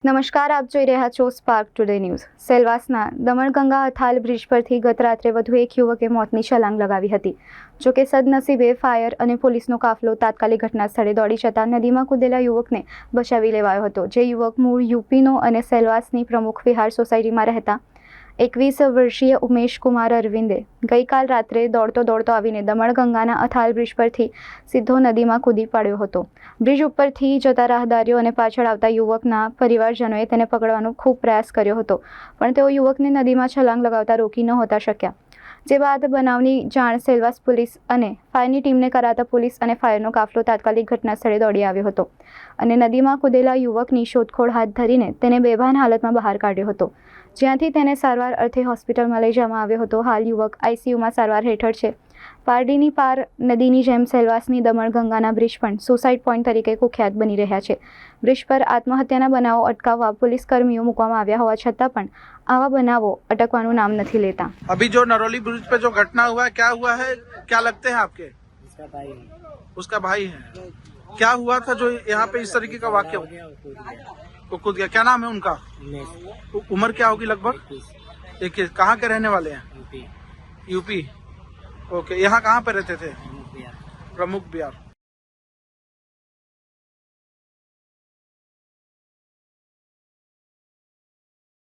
નમસ્કાર, આપ જોઈ રહ્યા છો સ્પાર્ક ટુડે ન્યૂઝ। સેલવાસના દમણગંગા અથાલ બ્રિજ પરથી ગત રાત્રે વધુ એક યુવકે મોતની છલાંગ લગાવી હતી। જોકે સદનસીબે ફાયર અને પોલીસનો કાફલો તાત્કાલિક ઘટના સ્થળે દોડી જતા નદીમાં કૂદેલા યુવકને બચાવી લેવાયો હતો। જે યુવક મૂળ યુપીનો અને સેલવાસની પ્રમુખ વિહાર સોસાયટીમાં રહેતા 21 વર્ષીય ઉમેશ કુમાર અરવિંદે ગઈકાલ રાત્રે દોડતો આવીને દમણગંગાના અથાલ બ્રિજ પરથી સીધો નદીમાં કૂદી પડ્યો હતો। બ્રિજ ઉપરથી જતા રાહદારીઓ અને પાછળ આવતા યુવકના પરિવારજનોએ તેને પકડવાનો ખૂબ પ્રયાસ કર્યો હતો, પણ તેઓ યુવકને નદીમાં છલાંગ લગાવતા રોકી નહોતા શક્યા। જે બાદ બનાવની જાણ સેલવાસ પોલીસ અને ફાયરની ટીમને કરાતા પોલીસ અને ફાયરનો કાફલો તાત્કાલિક ઘટના સ્થળે દોડી આવ્યો હતો અને નદીમાં કૂદેલા યુવકની શોધખોળ હાથ ધરીને તેને બેભાન હાલતમાં બહાર કાઢ્યો હતો, જ્યાંથી તેને સારવાર અર્થે હોસ્પિટલમાં લઈ જવામાં આવ્યો હતો। હાલ યુવક આઈસીયુમાં સારવાર હેઠળ છે। પારડીની પાર નદીની જેમ સેલવાસની દમણગંગાના બ્રિજ પણ સુસાઇડ પોઈન્ટ તરીકે કુખ્યાત બની રહ્યા છે। બ્રિજ પર આત્મહત્યાના બનાવો અટકાવવા પોલીસ કર્મીઓ મૂકવામાં આવ્યા હોવા છતાં પણ આવા બનાવો અટકવાનું નામ નથી લેતા। अभी जो नरौली ब्रिज पे जो घटना हुआ है, क्या हुआ है, क्या लगते हैं आपके? उसका भाई है। क्या हुआ था जो यहाँ पे इस तरीके का वाक्य हुआ? वो कूद गया। क्या नाम है उनका? उम्र क्या होगी लगभग? 21। कहाँ के रहने वाले हैं? यूपी। ओके। यहाँ कहाँ पे रहते थे? प्रमुख बिहार।